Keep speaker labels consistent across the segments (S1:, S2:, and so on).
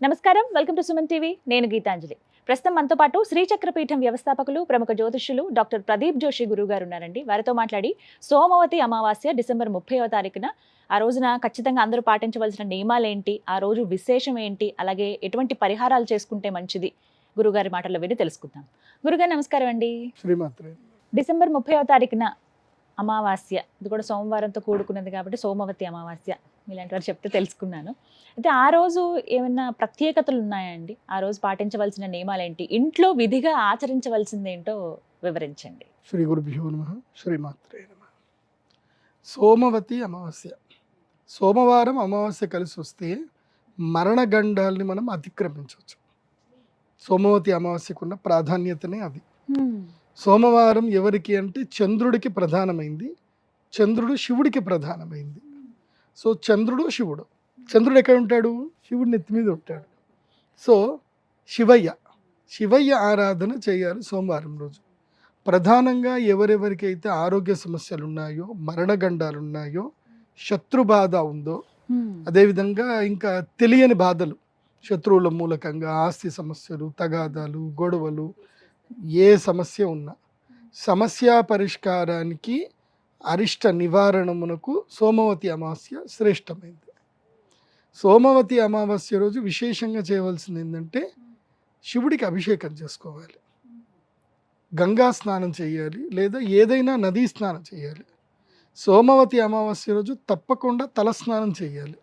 S1: నమస్కారం, welcome to Suman TV. నేను గీతాంజలి. ప్రస్తుతం మనతో పాటు శ్రీచక్రపీఠం వ్యవస్థాపకులు, ప్రముఖ జ్యోతిష్యులు డాక్టర్ ప్రదీప్ జోషి గురువు గారు ఉన్నారండి. వారితో మాట్లాడి సోమవతి అమావాస్య డిసెంబర్ 30వ తారీఖున ఆ రోజున ఖచ్చితంగా అందరూ పాటించవలసిన నియమాలేంటి, ఆ రోజు విశేషం ఏంటి, అలాగే ఎటువంటి పరిహారాలు చేసుకుంటే మంచిది గురుగారి మాటల్లో విని తెలుసుకుందాం. గురుగారు నమస్కారం అండి.
S2: శ్రీమాత్రే.
S1: డిసెంబర్ 30వ తారీఖున అమావాస్య, ఇది కూడా సోమవారంతో కూడుకున్నది కాబట్టి సోమవతి అమావాస్య ఇలాంటి వారు చెప్తే తెలుసుకున్నాను. అయితే ఆ రోజు ఏమైనా ప్రత్యేకతలు ఉన్నాయండి? ఆ రోజు పాటించవలసిన నియమాలేంటి, ఇంట్లో విధిగా ఆచరించవలసింది ఏంటో వివరించండి.
S2: శ్రీ గురుభ్యో నమః. శ్రీమాత్రే నమః. సోమవతి అమావాస్య, సోమవారం అమావాస్య కలిసి వస్తే మరణగండాల్ని మనం అతిక్రమించవచ్చు. సోమవతి అమావాస్యకున్న ప్రాధాన్యతనే అది. సోమవారం ఎవరికి అంటే చంద్రుడికి ప్రధానమైంది, చంద్రుడు శివుడికి ప్రధానమైంది. సో చంద్రుడు శివుడు, చంద్రుడు ఎక్కడ ఉంటాడు? శివుడి నెత్తి మీద ఉంటాడు. సో శివయ్య ఆరాధన చేయాలి సోమవారం రోజు. ప్రధానంగా ఎవరెవరికైతే ఆరోగ్య సమస్యలు ఉన్నాయో, మరణగండాలు ఉన్నాయో, శత్రుబాధ ఉందో, అదేవిధంగా ఇంకా తెలియని బాధలు, శత్రువుల మూలకంగా ఆస్తి సమస్యలు, తగాదాలు, గొడవలు, ఏ సమస్య ఉన్నా సమస్య పరిష్కారానికి, అరిష్ట నివారణమునకు సోమవతి అమావాస్య శ్రేష్టమైంది. సోమవతి అమావాస్య రోజు విశేషంగా చేయవలసింది ఏంటంటే శివుడికి అభిషేకం చేసుకోవాలి, గంగా స్నానం చేయాలి, లేదా ఏదైనా నదీ స్నానం చేయాలి. సోమవతి అమావాస్య రోజు తప్పకుండా తలస్నానం చేయాలి.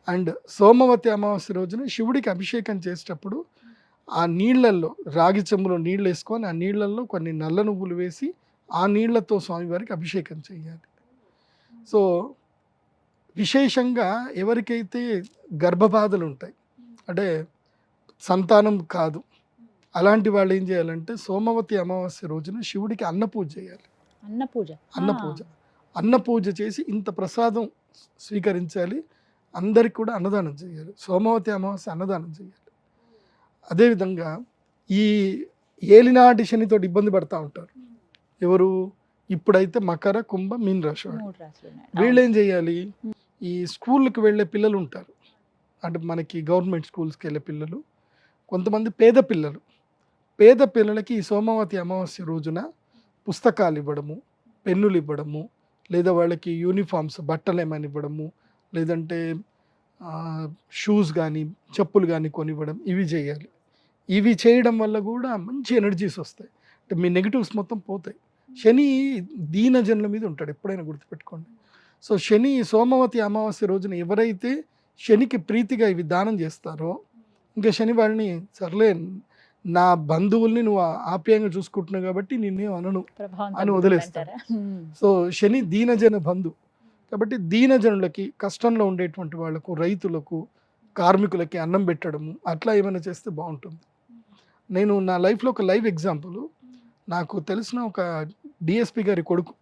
S2: అండ్ సోమవతి అమావాస్య రోజున శివుడికి అభిషేకం చేసేటప్పుడు ఆ నీళ్ళల్లో, రాగి చెంబులో నీళ్ళు వేసుకొని ఆ నీళ్ళల్లో కొన్ని నల్ల నువ్వులు వేసి ఆ నీళ్లతో స్వామివారికి అభిషేకం చేయాలి. సో విశేషంగా ఎవరికైతే గర్భబాధలు ఉంటాయి, అంటే సంతానం కాదు, అలాంటి వాళ్ళు ఏం చేయాలంటే సోమవతి అమావాస్య రోజున శివుడికి అన్నపూజ చేయాలి. అన్నపూజ చేసి ఇంత ప్రసాదం స్వీకరించాలి. అందరికి కూడా అన్నదానం చేయాలి. సోమవతి అమావాస్య అన్నదానం చేయాలి. అదేవిధంగా ఈ ఏలినాటి శనితో ఇబ్బంది పడతా ఉంటారు ఎవరు? ఇప్పుడైతే మకర, కుంభ, మీన రాశి వాళ్ళు. వీళ్ళు ఏం చేయాలి? ఈ స్కూళ్ళకి వెళ్ళే పిల్లలు ఉంటారు, అంటే మనకి గవర్నమెంట్ స్కూల్స్కి వెళ్ళే పిల్లలు, కొంతమంది పేద పిల్లలకి ఈ సోమవతి అమావాస్య రోజున పుస్తకాలు ఇవ్వడము, పెన్నులు ఇవ్వడము, లేదా వాళ్ళకి యూనిఫామ్స్, బట్టలు ఏమైనా ఇవ్వడము, లేదంటే షూస్ కానీ చెప్పులు కానీ కొనివ్వడం, ఇవి చేయాలి. ఇవి చేయడం వల్ల కూడా మంచి ఎనర్జీస్ వస్తాయి, అంటే మీ నెగిటివ్స్ మొత్తం పోతాయి. శని దీనజనుల మీద ఉంటాడు, ఎప్పుడైనా గుర్తుపెట్టుకోండి. సో శని సోమవతి అమావాస్య రోజున ఎవరైతే శనికి ప్రీతిగా ఇవి దానం చేస్తారో, ఇంకా శని వాళ్ళని సర్లే నా బంధువుల్ని నువ్వు ఆప్యాయంగా చూసుకుంటున్నావు కాబట్టి నిన్నేం అనను అని వదిలేస్తారు. సో శని దీనజన బంధు కాబట్టి దీనజనులకి, కష్టంలో ఉండేటువంటి వాళ్ళకు, రైతులకు, కార్మికులకి అన్నం పెట్టడము, అట్లా ఏమైనా చేస్తే బాగుంటుంది. నేను నా లైఫ్లో ఒక లైవ్ ఎగ్జాంపుల్, నాకు తెలిసిన ఒక డిఎస్పి గారి కొడుకు,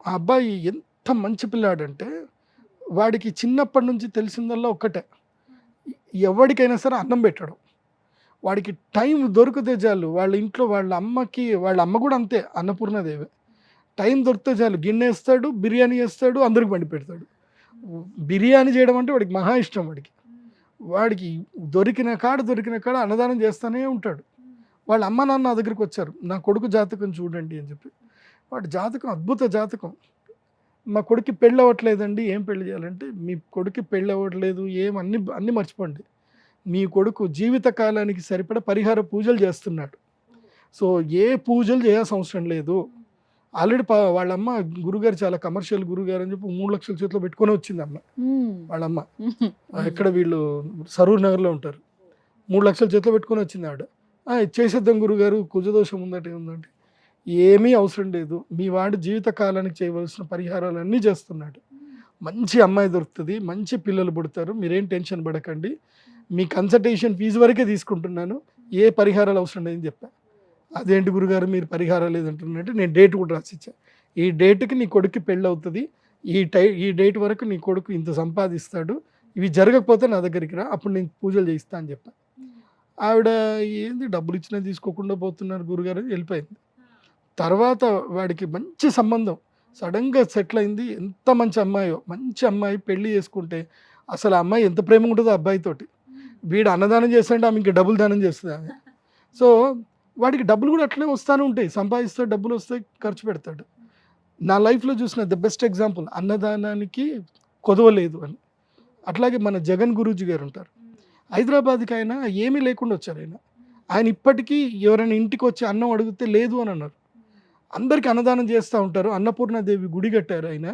S2: ఆ అబ్బాయి ఎంత మంచి పిల్లాడంటే వాడికి చిన్నప్పటి నుంచి తెలిసిందల్లా ఒక్కటే, ఎవరికైనా సరే అన్నం పెట్టడం. వాడికి టైం దొరికితే చాలు, వాళ్ళ ఇంట్లో వాళ్ళ అమ్మ కూడా అంతే, అన్నపూర్ణదేవి, టైం దొరికితే చాలు గిన్నె వేస్తాడు, బిర్యానీ వేస్తాడు, అందరికి వండి పెడతాడు. బిర్యానీ చేయడం అంటే వాడికి మహా ఇష్టం. వాడికి దొరికిన కాడ అన్నదానం చేస్తూనే ఉంటాడు. వాళ్ళ అమ్మ నాన్న నా దగ్గరికి వచ్చారు, నా కొడుకు జాతకం చూడండి అని చెప్పి. వాడి జాతకం అద్భుత జాతకం. మా కొడుకు పెళ్ళి అవ్వట్లేదండి, ఏం పెళ్లి చేయాలంటే, మీ కొడుకు పెళ్ళి అవ్వట్లేదు, అన్నీ మర్చిపోండి, మీ కొడుకు జీవితకాలానికి సరిపడ పరిహార పూజలు చేస్తున్నాడు. సో ఏ పూజలు చేయాల్సిన అవసరం లేదు. ఆల్రెడీ వాళ్ళమ్మ, గురుగారు చాలా కమర్షియల్ గురుగారు అని చెప్పి 3 లక్షల చేతిలో పెట్టుకొని వచ్చింది అమ్మ. వాళ్ళమ్మ ఎక్కడ, వీళ్ళు సరూర్ నగర్లో ఉంటారు. 3 లక్షల చేతిలో పెట్టుకొని వచ్చింది ఆవిడ. చేసేద్దాం గురుగారు, కుజదోషం ఉందంటే ఏమీ అవసరం లేదు, మీ వాడు జీవితకాలానికి చేయవలసిన పరిహారాలన్నీ చేస్తున్నాడు, మంచి అమ్మాయి దొరుకుతుంది, మంచి పిల్లలు పుడతారు, మీరేం టెన్షన్ పడకండి, మీ కన్సల్టేషన్ ఫీజు వరకే తీసుకుంటున్నాను, ఏ పరిహారాలు అవసరం లేదని చెప్పాను. అదేంటి గురుగారు మీరు పరిహారం లేదంటున్నట్టు, నేను డేట్ కూడా రాసిచ్చా, ఈ డేట్కి నీ కొడుకు పెళ్ళి అవుతుంది, ఈ డేట్ వరకు నీ కొడుకు ఇంత సంపాదిస్తాడు, ఇవి జరగకపోతే నా దగ్గరికి రా, అప్పుడు నేను పూజలు చేయిస్తా అని చెప్పాను. ఆవిడ ఏంది డబ్బులు ఇచ్చినా తీసుకోకుండా పోతున్నారు గురుగారు, వెళ్ళిపోయింది. తర్వాత వాడికి మంచి సంబంధం సడన్గా సెటిల్ అయింది. ఎంత మంచి అమ్మాయో, మంచి అమ్మాయి, పెళ్లి చేసుకుంటే అసలు ఆ అమ్మాయి ఎంత ప్రేమ ఉంటుందో అబ్బాయితోటి. వీడు అన్నదానం చేస్తుంటే ఆమె ఇంకా డబుల్ దానం చేస్తుంది ఆమె. సో వాడికి డబ్బులు కూడా అట్లనే వస్తూనే ఉంటాయి, సంపాదిస్తాడు, డబ్బులు వస్తాయి, ఖర్చు పెడతాడు. నా లైఫ్లో చూసిన ద బెస్ట్ ఎగ్జాంపుల్ అన్నదానానికి కొదవలేదు అని. అట్లాగే మన జగన్ గురూజీ గారు ఉంటారు, హైదరాబాద్కి ఆయన ఏమీ లేకుండా వచ్చారు. ఆయన ఇప్పటికీ ఎవరైనా ఇంటికి వచ్చి అన్నం అడిగితే లేదు అని అన్నారు. అందరికీ అన్నదానం చేస్తూ ఉంటారు. అన్నపూర్ణాదేవి గుడి కట్టారు ఆయన.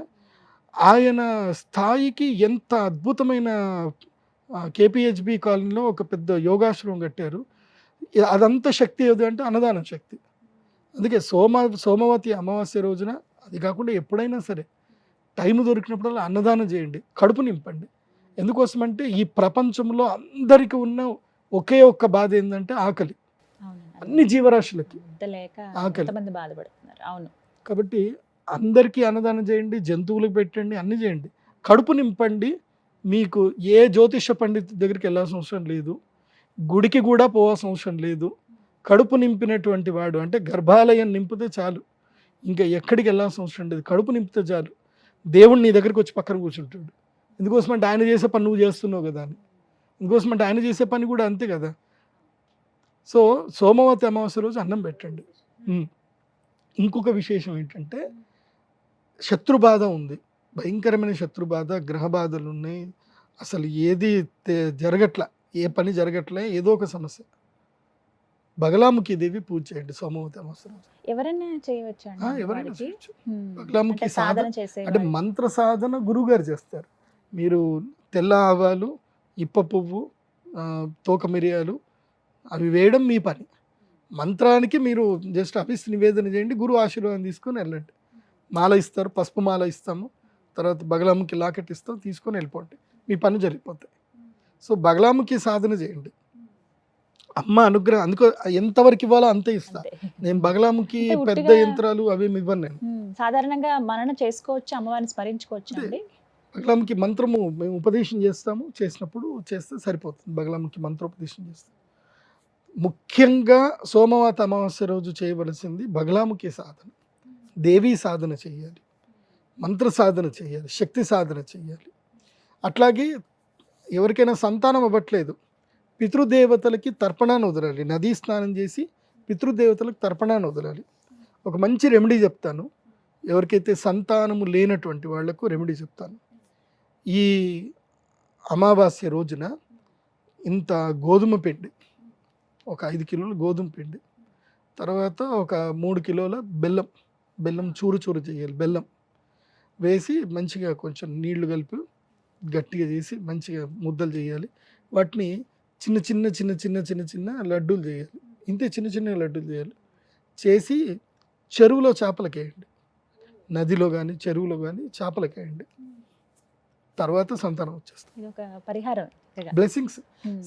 S2: ఆయన స్థాయికి ఎంత అద్భుతమైన కేపీహెచ్బి కాలనీలో ఒక పెద్ద యోగాశ్రమం కట్టారు. అదంతా శక్తి ఏది అంటే అన్నదానం శక్తి. అందుకే సోమవతి అమావాస్య రోజున, అది కాకుండా ఎప్పుడైనా సరే టైం దొరికినప్పుడల్లా అన్నదానం చేయండి, కడుపు నింపండి. ఎందుకోసమంటే ఈ ప్రపంచంలో అందరికీ ఉన్న ఒకే ఒక్క బాధ ఏంటంటే ఆకలి. అన్ని జీవరాశులకి ఆకలి.
S1: అవును.
S2: కాబట్టి అందరికీ అన్నదానం చేయండి, జంతువులకు పెట్టండి, అన్ని చేయండి, కడుపు నింపండి. మీకు ఏ జ్యోతిష పండితు దగ్గరికి వెళ్ళాల్సిన అవసరం లేదు, గుడికి కూడా పోవాల్సిన అవసరం లేదు. కడుపు నింపినటువంటి వాడు అంటే గర్భాలయం నింపితే చాలు, ఇంకా ఎక్కడికి వెళ్ళాల్సిన అవసరం లేదు. కడుపు నింపితే చాలు, దేవుడు నీ దగ్గరికి వచ్చి పక్కన కూర్చుంటాడు. ఎందుకోసమంటే ఆయన చేసే పని నువ్వు చేస్తున్నావు కదా అని. ఎందుకోసమంటే ఆయన చేసే పని కూడా అంతే కదా. సో సోమవతి అమావాస్య రోజు అన్నం పెట్టండి. ఇంకొక విశేషం ఏంటంటే శత్రుబాధ ఉంది, భయంకరమైన శత్రుబాధ, గ్రహ బాధలు ఉన్నాయి, అసలు ఏది జరగట్ల, ఏ పని జరగట్లే, ఏదో ఒక సమస్య. బగలాముఖి దేవి పూజ చేయండి సోమవతి అమావాస్య రోజు.
S1: ఎవరైనా చేయవచ్చు,
S2: ఎవరైనా చేయొచ్చు. బగలాముఖి సాధన అంటే మంత్ర సాధన గురువు గారు చేస్తారు. మీరు తెల్ల ఆవాలు, ఇప్ప పువ్వు, తోక మిరియాలు అవి వేయడం మీ పని. మంత్రానికి మీరు జస్ట్ అభిష్ట నివేదన చేయండి, గురువు ఆశీర్వాదం తీసుకొని వెళ్ళండి. మాల ఇస్తారు, పసుపు మాల ఇస్తాము, తర్వాత బగలాముఖి లాకెట్ ఇస్తాం, తీసుకొని వెళ్ళిపోండి, మీ పని జరిగిపోతాయి. సో బగలాముఖి సాధన చేయండి, అమ్మ అనుగ్రహం. అందుకో ఎంతవరకు ఇవ్వాలో అంతే ఇస్తా నేను. బగలాముఖి పెద్ద యంత్రాలు అవేమి ఇవ్వను నేను.
S1: సాధారణంగా మనన చేసుకోవచ్చు, అమ్మవారిని స్మరించుకోవచ్చు.
S2: బగలాముఖి మంత్రము మేము ఉపదేశం చేస్తాము, చేసినప్పుడు చేస్తే సరిపోతుంది. బగలాముఖి మంత్రోపదేశం చేస్తాం. ముఖ్యంగా సోమవతి అమావాస్య రోజు చేయవలసింది బగలాముఖి సాధన, దేవీ సాధన చేయాలి, మంత్ర సాధన చేయాలి, శక్తి సాధన చేయాలి. అట్లాగే ఎవరికైనా సంతానం అవ్వట్లేదు, పితృదేవతలకి తర్పణాన్ని వదలాలి. నదీ స్నానం చేసి పితృదేవతలకు తర్పణాన్ని వదలాలి. ఒక మంచి రెమెడీ చెప్తాను, ఎవరికైతే సంతానము లేనటువంటి వాళ్లకు రెమెడీ చెప్తాను. ఈ అమావాస్య రోజున ఇంత గోధుమ పిండి, ఒక 5 కిలోల గోధుమ పిండి, తర్వాత ఒక 3 కిలోల బెల్లం చూరు చేయాలి. బెల్లం వేసి మంచిగా కొంచెం నీళ్లు కలిపి గట్టిగా చేసి మంచిగా ముద్దలు చేయాలి. వాటిని చిన్న చిన్న చిన్న చిన్న చిన్న చిన్న లడ్డూలు చేయాలి. ఇంతే చిన్న చిన్న లడ్డూలు చేయాలి. చేసి చెరువులో చేపలకేయండి, నదిలో కానీ చెరువులో కానీ చేపలకేయండి. తర్వాత సంతానం వచ్చేస్తుంది.
S1: ఇది ఒక పరిహారం,
S2: బ్లెస్సింగ్స్.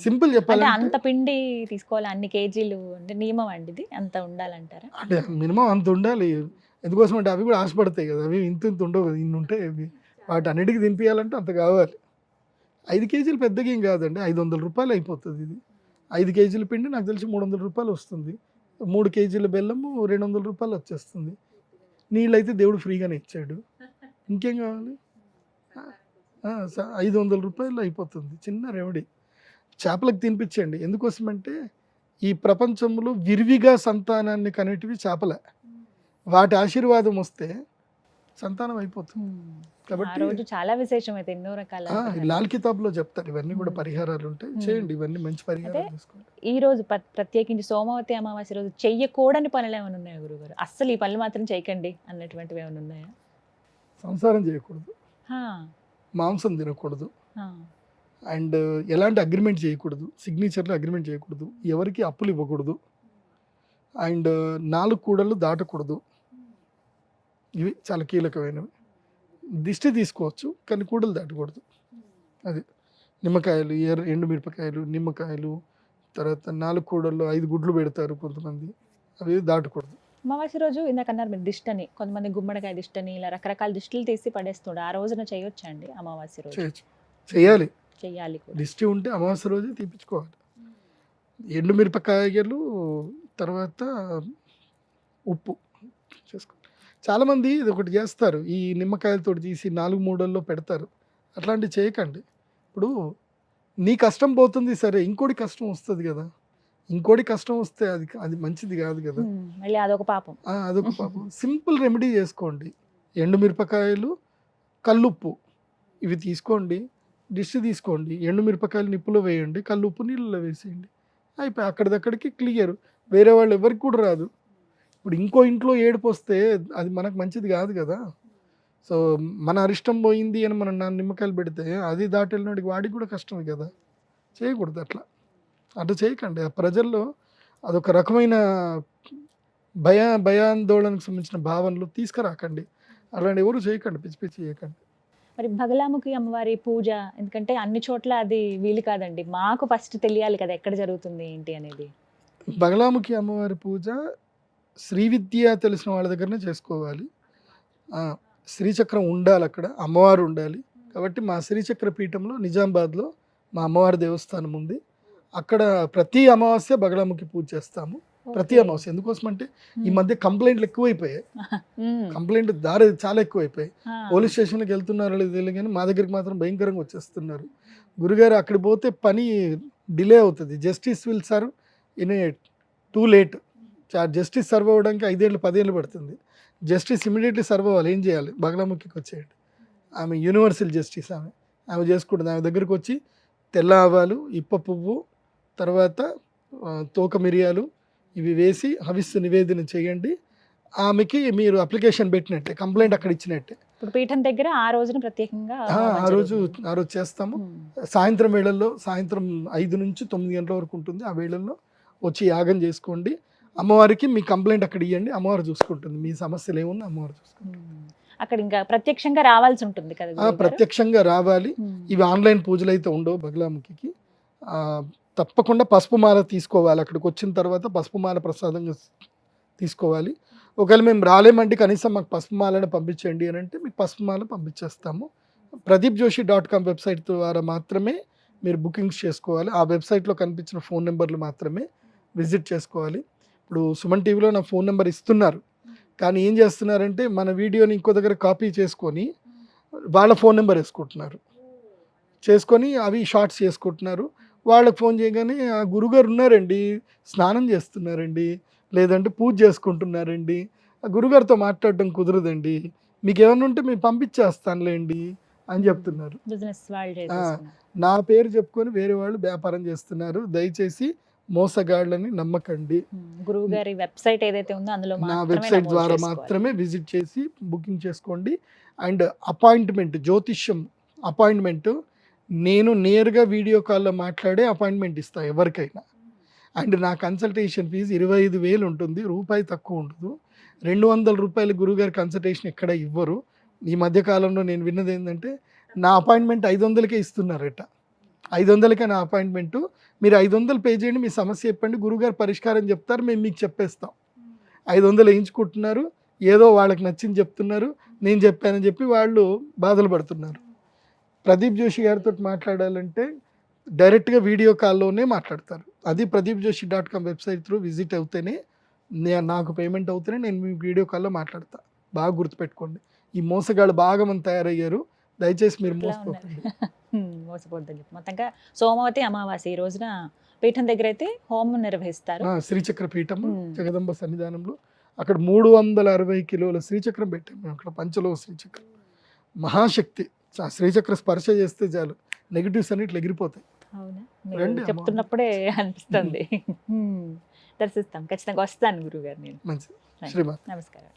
S2: సింపుల్ చెప్పాలి,
S1: అంత పిండి తీసుకోవాలి, అన్ని కేజీలు అంటే నియమం అండి, ఇది అంత ఉండాలంటారా?
S2: అంటే మినిమం అంత ఉండాలి. ఎందుకోసం అంటే అవి కూడా ఆశపడతాయి కదా, అవి ఇంత ఉండవు కదా, ఇన్ని ఉంటాయి. అవి వాటి అన్నిటికీ తినిపించాలంటే అంత కావాలి. 5 కేజీలు పెద్దగా ఏం కాదండి, 500 రూపాయలు అయిపోతుంది. ఇది 5 కేజీల పిండి నాకు తెలిసి 300 రూపాయలు వస్తుంది. 3 కేజీల బెల్లము 200 రూపాయలు వచ్చేస్తుంది. నీళ్ళు అయితే దేవుడు ఫ్రీగానే ఇచ్చాడు, ఇంకేం కావాలి. 500 రూపాయలు అయిపోతుంది, చిన్న రెమెడీ. చేపలకు తినిపించండి. ఎందుకోసమంటే ఈ ప్రపంచంలో విరివిగా సంతానాన్ని కనేటివి చేపలే. వాటి ఆశీర్వాదం వస్తే సంతానం అయిపోతుంది. కాబట్టి
S1: చాలా విశేషం అయితే ఎన్నో రకాల
S2: లాల్ కితాబ్లో చెప్తారు, ఇవన్నీ కూడా పరిహారాలు ఉంటాయి, చేయండి. ఇవన్నీ మంచి పరిహారాలు తీసుకోండి.
S1: ఈ రోజు ప్రత్యేకించి సోమవతి అమావాస్య రోజు చెయ్యకూడని పనులు ఏమైనా ఉన్నాయా గురుగారు? అస్సలు ఈ పనులు మాత్రం చేయకండి అన్నటువంటివి ఏమైనా ఉన్నాయా?
S2: సంసారం చేయకూడదు, మాంసం తినకూడదు, అండ్ ఎలాంటి అగ్రిమెంట్ చేయకూడదు, సిగ్నేచర్లో అగ్రిమెంట్ చేయకూడదు, ఎవరికి అప్పులు ఇవ్వకూడదు, అండ్ 4 కూడళ్ళు దాటకూడదు. ఇవి చాలా కీలకమైనవి. దిష్టి తీసుకోవచ్చు కానీ కూడలు దాటకూడదు. అది నిమ్మకాయలు, ఎండుమిరపకాయలు, నిమ్మకాయలు, తర్వాత 4 కూడల్లో 5 గుడ్లు పెడతారు కొంతమంది, అవి దాటకూడదు.
S1: అమావాస్య రోజు ఇందాక అన్నారు మీరు దిష్టని, కొంతమంది గుమ్మడికాయ దిష్టని, ఇలా రకరకాల దిష్టిలు తీసి పడేస్తుండే, ఆ రోజున చేయొచ్చా అండి? అమావాస్య రోజు
S2: చేయాలి.
S1: దిష్టి
S2: ఉంటే అమావాస్య రోజు తీపించుకోవాలి. ఎండుమిరపకాయలు, తర్వాత ఉప్పు చేసుకోవాలి. చాలామంది ఇది ఒకటి చేస్తారు, ఈ నిమ్మకాయలతో తీసి 4 మూడల్లో పెడతారు. అట్లాంటివి చేయకండి. ఇప్పుడు నీ కష్టం పోతుంది సరే, ఇంకోటి కష్టం వస్తుంది కదా, ఇంకోటి కష్టం వస్తే అది అది మంచిది కాదు కదా.
S1: మళ్ళీ అదొక పాపం.
S2: అదొక పాపం. సింపుల్ రెమెడీ చేసుకోండి. ఎండుమిరపకాయలు, కల్లుప్పు ఇవి తీసుకోండి, డిష్ తీసుకోండి, ఎండుమిరపకాయలు నిప్పులో వేయండి, కల్లుప్పు నీళ్ళలో వేసేయండి, అయిపోయి అక్కడిదక్కడికి క్లియర్. వేరే వాళ్ళు ఎవరికి కూడా రాదు. ఇప్పుడు ఇంకో ఇంట్లో ఏడుపు వస్తే అది మనకు మంచిది కాదు కదా. సో మన అరిష్టం పోయింది అని మనం నిమ్మకాయలు పెడితే అది దాటి వెళ్ళినడికి వాడికి కూడా కష్టమే కదా. చేయకూడదు అట్లా. అట్లా చేయకండి. ఆ ప్రజల్లో అదొక రకమైన భయాందోళనకు సంబంధించిన భావనలు తీసుకురాకండి. అలాంటి ఎవరు చేయకండి, పిచ్చి పిచ్చి చేయకండి.
S1: మరి బగలాముఖి అమ్మవారి పూజ, ఎందుకంటే అన్ని చోట్ల అది వీలు కాదండి, మాకు ఫస్ట్ తెలియాలి కదా ఎక్కడ జరుగుతుంది ఏంటి అనేది.
S2: బగలాముఖి అమ్మవారి పూజ శ్రీ విద్య తెలిసిన వాళ్ళ దగ్గరనే చేసుకోవాలి. శ్రీచక్రం ఉండాలి, అక్కడ అమ్మవారు ఉండాలి. కాబట్టి మా శ్రీచక్ర పీఠంలో నిజామాబాద్లో మా అమ్మవారి దేవస్థానం ఉంది. అక్కడ ప్రతి అమావాస్య బగలాముఖి పూజ చేస్తాము. ప్రతి అమావాస్య. ఎందుకోసం అంటే ఈ మధ్య కంప్లైంట్లు ఎక్కువైపోయాయి. కంప్లైంట్ దారి చాలా ఎక్కువైపోయాయి. పోలీస్ స్టేషన్కి వెళ్తున్నారో లేదు తెలియదు కానీ మా దగ్గరికి మాత్రం భయంకరంగా వచ్చేస్తున్నారు. గురుగారు అక్కడికి పోతే పని డిలే అవుతుంది. Justice will serve in a too late. Justice serve అవ్వడానికి 5 ఏళ్ళు 10 ఏళ్ళు పడుతుంది. జస్టిస్ ఇమీడియట్లీ సర్వ్ అవ్వాలి. ఏం చేయాలి? బగలాముఖికి వచ్చేయండి. ఆమె యూనివర్సల్ జస్టిస్. ఆమె చేసుకుంటుంది. ఆమె దగ్గరికి వచ్చి తెల్ల ఆవాలు, ఇప్ప పువ్వు, తర్వాత తోక మిరియాలు ఇవి వేసి హవిస్సు నివేదన చేయండి. ఆమెకి మీరు అప్లికేషన్ పెట్టినట్టే, కంప్లైంట్ అక్కడ ఇచ్చినట్టే.
S1: ఇప్పుడు పీఠం దగ్గర ఆ రోజున ప్రత్యేకంగా
S2: ఆ రోజు చేస్తాము. సాయంత్రం వేళల్లో, సాయంత్రం 5 నుంచి 9 గంటల వరకు ఉంటుంది. ఆ వేళల్లో వచ్చి యాగం చేసుకోండి. అమ్మవారికి మీ కంప్లైంట్ అక్కడ ఇవ్వండి, అమ్మవారు చూసుకుంటుంది. మీ సమస్యలు ఏముంది అమ్మవారు చూసుకుంటుంది.
S1: అక్కడ ఇంకా ప్రత్యక్షంగా రావాల్సి ఉంటుంది కదా.
S2: ప్రత్యక్షంగా రావాలి. ఇవి ఆన్లైన్ పూజలు అయితే ఉండవు బగలాముఖికి. తప్పకుండా పసుపు మాల తీసుకోవాలి. అక్కడికి వచ్చిన తర్వాత పసుపు మాల ప్రసాదంగా తీసుకోవాలి. ఒకవేళ మేము రాలేమంటే కనీసం మాకు పసుపు మాలను పంపించండి అని అంటే మీకు పసుపు మాల పంపించేస్తాము. pradeepjoshi.com వెబ్సైట్ ద్వారా మాత్రమే మీరు బుకింగ్స్ చేసుకోవాలి. ఆ వెబ్సైట్లో కనిపించిన ఫోన్ నెంబర్లు మాత్రమే విజిట్ చేసుకోవాలి. ఇప్పుడు సుమన్ టీవీలో నా ఫోన్ నెంబర్ ఇస్తున్నారు, కానీ ఏం చేస్తున్నారంటే మన వీడియోని ఇంకో దగ్గర కాపీ చేసుకొని వాళ్ళ ఫోన్ నెంబర్ చేసుకొని అవి షార్ట్స్ చేసుకుంటున్నారు. వాళ్ళకి ఫోన్ చేయగానే ఆ గురుగారు ఉన్నారండి, స్నానం చేస్తున్నారండి, లేదంటే పూజ చేసుకుంటున్నారండి, ఆ గురుగారితో మాట్లాడడం కుదరదండి, మీకు ఏమన్నా ఉంటే మేము పంపించేస్తానులేండి అని చెప్తున్నారు. నా పేరు చెప్పుకొని వేరే వాళ్ళు వ్యాపారం చేస్తున్నారు. దయచేసి మోసగాళ్ళని నమ్మకండి.
S1: గురువు గారి వెబ్సైట్ ఏదైతే ఉందో అందులో
S2: నా వెబ్సైట్ ద్వారా మాత్రమే విజిట్ చేసి బుకింగ్ చేసుకోండి. అండ్ అపాయింట్మెంట్, జ్యోతిష్యం అపాయింట్మెంట్ నేను నేరుగా వీడియో కాల్లో మాట్లాడే అపాయింట్మెంట్ ఇస్తాను ఎవరికైనా. అండ్ నా కన్సల్టేషన్ ఫీజు 25,000 ఉంటుంది, రూపాయి తక్కువ ఉండదు. 200 రూపాయలు గురుగారి కన్సల్టేషన్ ఎక్కడ ఇవ్వరు. ఈ మధ్యకాలంలో నేను విన్నది ఏంటంటే నా అపాయింట్మెంట్ 500కే ఇస్తున్నారట. 500కే నా అపాయింట్మెంటు. మీరు 500 పే చేయండి, మీ సమస్య చెప్పండి, గురుగారు పరిష్కారం చెప్తారు, మేము మీకు చెప్పేస్తాం. 500 వేయించుకుంటున్నారు, ఏదో వాళ్ళకి నచ్చింది చెప్తున్నారు, నేను చెప్పానని చెప్పి వాళ్ళు బాధలు పడుతున్నారు. ప్రదీప్ జోషి గారితో మాట్లాడాలంటే డైరెక్ట్గా వీడియో కాల్లోనే మాట్లాడతారు. అది pradeepjoshi.com వెబ్సైట్ త్రూ విజిట్ అవుతేనే నాకు పేమెంట్ అవుతేనే నేను మీ వీడియో కాల్లో మాట్లాడతా. బాగా గుర్తుపెట్టుకోండి. ఈ మోసగాళ్ళు బాగా మంది తయారయ్యారు. దయచేసి మీరు
S1: మోసపోద్దని చెప్పి మొత్తంగా సోమవతి అమావాస్య ఈ రోజున పీఠం దగ్గర అయితే హోమం నిర్వహిస్తారు.
S2: శ్రీచక్ర పీఠం జగదంబ సన్నిధానంలో అక్కడ 360 కిలోల శ్రీచక్రం పెట్టాం మేము. అక్కడ పంచలో శ్రీచక్రం మహాశక్తి. శ్రీచక్ర స్పర్శ చేస్తే చాలు నెగిటివ్స్ అన్ని ఇట్లా ఎగిరిపోతాయి.
S1: అవునా, చెప్తున్నప్పుడే అనిపిస్తుంది. దర్శిస్తాం, ఖచ్చితంగా వస్తాను గురువు గారు. నేను
S2: మంచిది. శ్రీమాన్,
S1: నమస్కారం.